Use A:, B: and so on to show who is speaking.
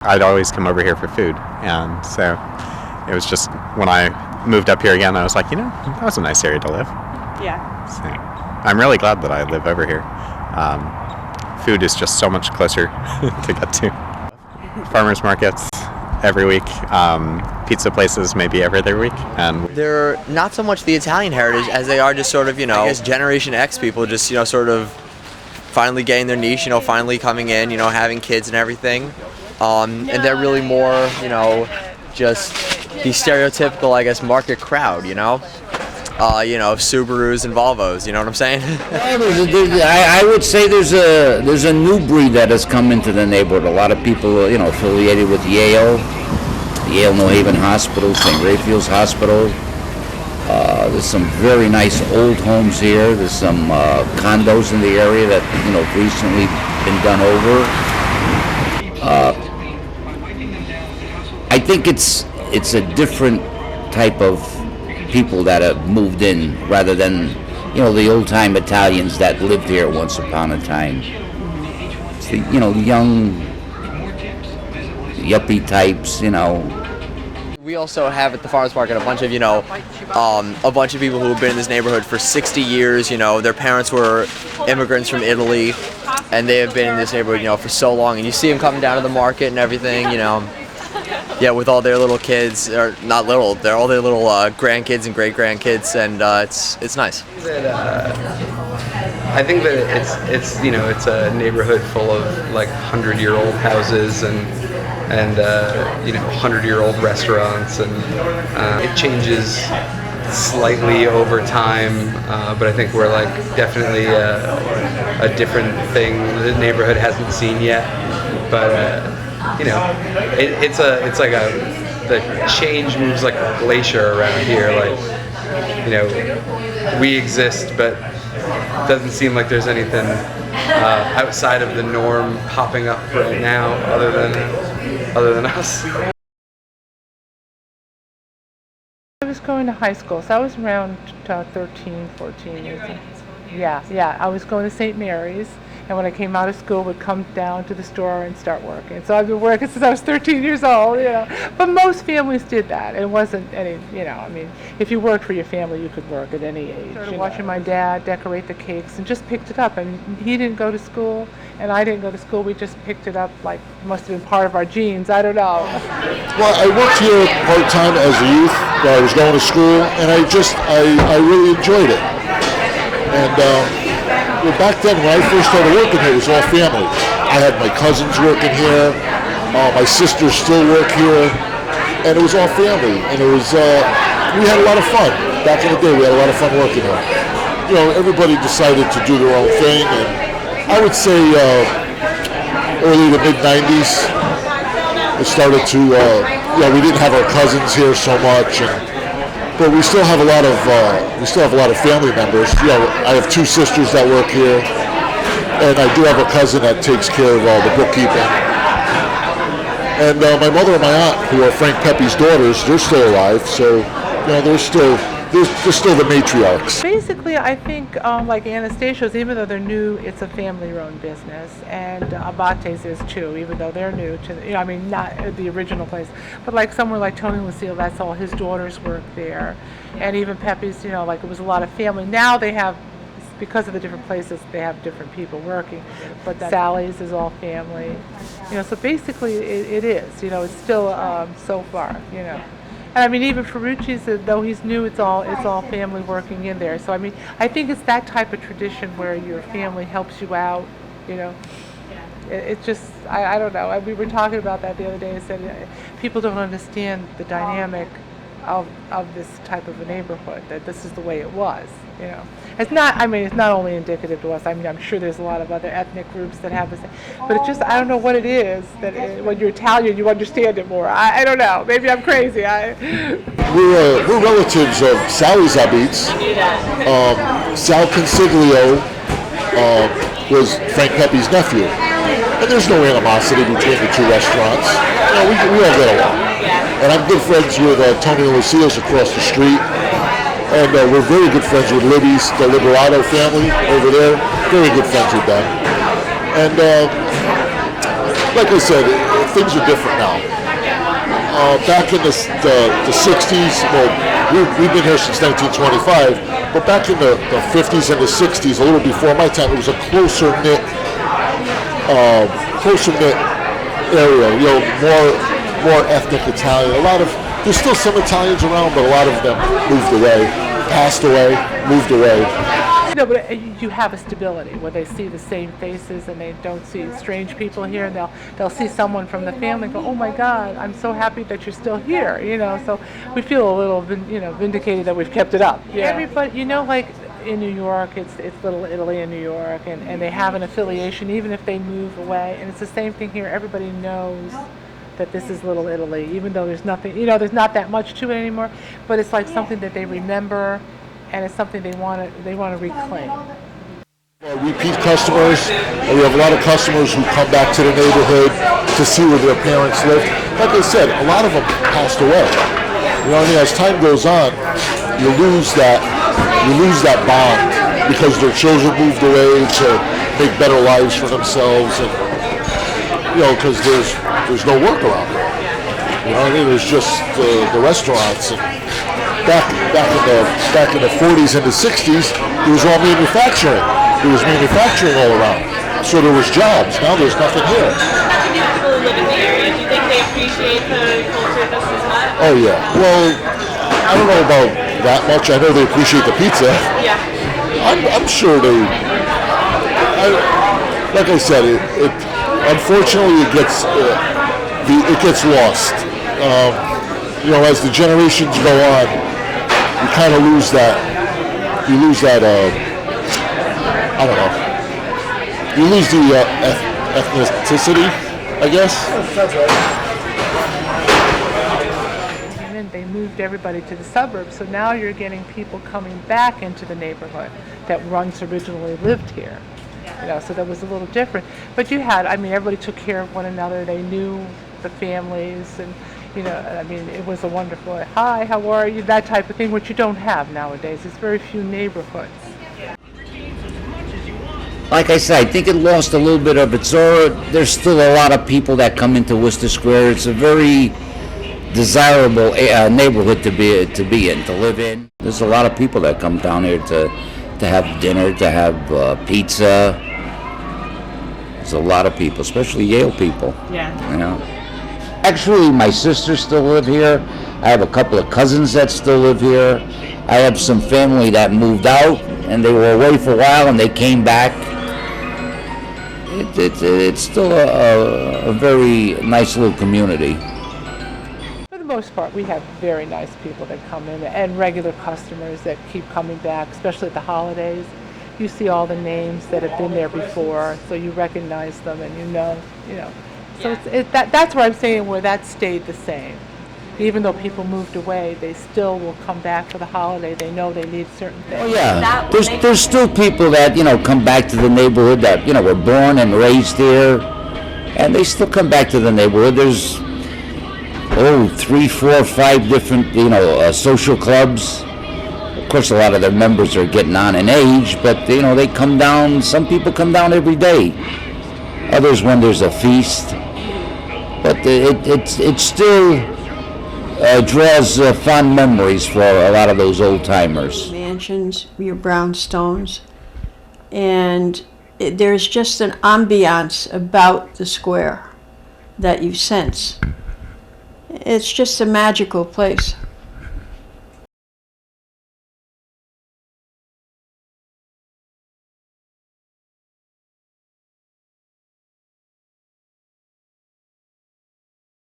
A: I'd always come over here for food, and so it was just when I moved up here again, I was like, that was a nice area to live.
B: Yeah.
A: So I'm really glad that I live over here. Food is just so much closer to get to. Farmers markets every week, pizza places maybe every other week, and
C: they're not so much the Italian heritage as they are just sort of, I guess Generation X people just, sort of finally getting their niche, finally coming in, having kids and everything. And they're really more, just the stereotypical, I guess, market crowd, Subarus and Volvos, you know what I'm saying?
D: I would say there's a new breed that has come into the neighborhood. A lot of people, affiliated with Yale New Haven Hospital, St. Raphael's Hospital. There's some very nice old homes here. There's some condos in the area that, recently been done over. I think it's a different type of people that have moved in rather than, the old-time Italians that lived here once upon a time. It's the, young yuppie types,
C: We also have at the farmers market a bunch of, a bunch of people who have been in this neighborhood for 60 years. Their parents were immigrants from Italy, and they have been in this neighborhood, for so long. And you see them coming down to the market and everything, Yeah, with all their little kids, or not little, they're all their little grandkids and great-grandkids, and it's nice.
E: I think that it's it's a neighborhood full of like 100-year-old houses and 100-year-old restaurants, and it changes slightly over time, but I think we're like definitely a different thing the neighborhood hasn't seen yet, but. It's like the change moves like a glacier around here. Like, we exist, but it doesn't seem like there's anything outside of the norm popping up right now, other than us.
B: I was going to high school, so I was around 13, 14 years old. Yeah. I was going to St. Mary's. And when I came out of school, would come down to the store and start working. So I've been working since I was 13 years old, But most families did that. It wasn't any, if you worked for your family, you could work at any age. Started watching my dad decorate the cakes and just picked it up. And he didn't go to school, and I didn't go to school. We just picked it up like it must have been part of our genes. I don't know.
F: Well, I worked here part-time as a youth while I was going to school, and I really enjoyed it. And back then, when I first started working here, it was all family. I had my cousins working here, my sisters still work here, and it was all family. And it was, we had a lot of fun. Back in the day, we had a lot of fun working here. Everybody decided to do their own thing, and I would say early to mid-90s, it started to, we didn't have our cousins here so much, but we still have a lot of family members. I have two sisters that work here, and I do have a cousin that takes care of all the bookkeeping. And my mother and my aunt, who are Frank Pepe's daughters, they're still alive. So, they're still the matriarchs.
B: Basically, I think like Anastasia's, even though they're new, it's a family-run business, and Abate's is too, even though they're new to, not the original place, but like somewhere like Tony Lucille, that's all his daughters work there, and even Pepe's, like it was a lot of family. Now they have, because of the different places, they have different people working, but Sally's is all family, so basically it is, it's still so far, And even Ferrucci's, though he's new, it's all family working in there. So I think it's that type of tradition where your family helps you out. It's just I don't know. We were talking about that the other day. I said people don't understand the dynamic of this type of a neighborhood. That this is the way it was. It's not. It's not only indicative to us. I'm sure there's a lot of other ethnic groups that have this, but it's just I don't know what it is that when you're Italian you understand it more. I don't know. Maybe I'm crazy.
F: We're relatives of Sally Zabitz. Sal Consiglio was Frank Pepe's nephew, and there's no animosity between the two restaurants. We all get along, and I'm good friends with Tony and Lucille's across the street. And we're very good friends with Libby's, the Liberato family over there. Very good friends with them. And like I said, things are different now. Back in the 60s, well, we've been here since 1925, but back in the 50s and the 60s, a little before my time, it was a closer knit area. You know, more ethnic Italian. There's still some Italians around, but a lot of them moved away, passed away, moved away.
B: No, but you have a stability where they see the same faces and they don't see strange people here, and they'll see someone from the family and go, oh my God, I'm so happy that you're still here, you know. So we feel a little, vindicated that we've kept it up. Yeah. Everybody, like in New York, it's Little Italy in New York, and they have an affiliation even if they move away, and it's the same thing here. Everybody knows that this is Little Italy, even though there's nothing, there's not that much to it anymore, but it's like something that they remember, and it's something they want to reclaim.
F: Repeat customers, and we have a lot of customers who come back to the neighborhood to see where their parents live. Like I said, a lot of them passed away. You know what I mean? As time goes on, you lose that bond because their children moved away to make better lives for themselves, and because there's no work around there. You know what I mean? There's just the restaurants. And back in the 40s and the 60s, it was all manufacturing. There was manufacturing all around. So there was jobs. Now there's nothing here.
G: People who live in the area, do you think they appreciate the culture just as much?
F: Oh yeah. Well, I don't know about that much. I know they appreciate the pizza.
G: Yeah.
F: I'm sure they. Like I said, it unfortunately it gets lost. As the generations go on, you kind of lose that. You lose that. I don't know. You lose the ethnicity, I guess.
B: And then they moved everybody to the suburbs, so now you're getting people coming back into the neighborhood that once originally lived here. So that was a little different. But everybody took care of one another. They knew the families, and it was a wonderful, hi, how are you, that type of thing, which you don't have nowadays. There's very few neighborhoods.
D: Like I said, I think it lost a little bit of its aura. There's still a lot of people that come into Wooster Square. It's a very desirable neighborhood to be in, to live in. There's a lot of people that come down here to have dinner, to have pizza. There's a lot of people, especially Yale people.
G: Yeah.
D: Actually, my sisters still live here. I have a couple of cousins that still live here. I have some family that moved out, and they were away for a while, and they came back. It's still a very nice little community.
B: For the most part, we have very nice people that come in, and regular customers that keep coming back, especially at the holidays. You see all the names that have been there before, so you recognize them, and So that's where I'm saying where that stayed the same. Even though people moved away, they still will come back for the holiday. They know they need certain things.
D: Oh yeah, there's still people that come back to the neighborhood that were born and raised here, and they still come back to the neighborhood. There's 3, 4, 5 different social clubs. Of course, a lot of their members are getting on in age, but they come down. Some people come down every day. Others when there's a feast. But it still draws fond memories for a lot of those old timers.
H: Mansions, your brownstones, and there's just an ambiance about the square that you sense. It's just a magical place.